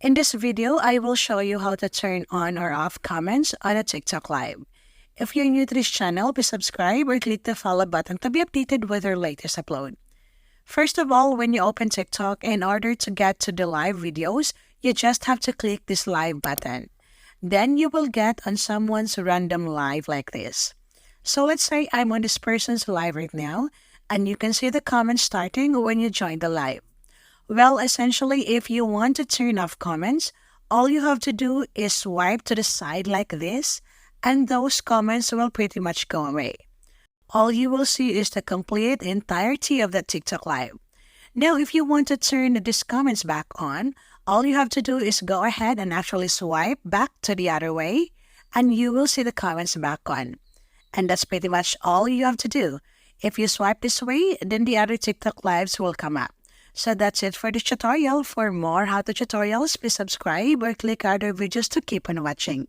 In this video, I will show you how to turn on or off comments on a TikTok Live. If you're new to this channel, please subscribe or click the follow button to be updated with our latest upload. First of all, when you open TikTok, in order to get to the live videos, you just have to click this live button. Then you will get on someone's random live like this. So let's say I'm on this person's live right now, and you can see the comments starting when you join the live. Well, essentially, if you want to turn off comments, all you have to do is swipe to the side like this, and those comments will pretty much go away. All you will see is the complete entirety of the TikTok Live. Now, if you want to turn these comments back on, all you have to do is go ahead and actually swipe back to the other way, and you will see the comments back on. And that's pretty much all you have to do. If you swipe this way, then the other TikTok Lives will come up. So that's it for this tutorial. For more how-to tutorials, please subscribe or click other videos to keep on watching.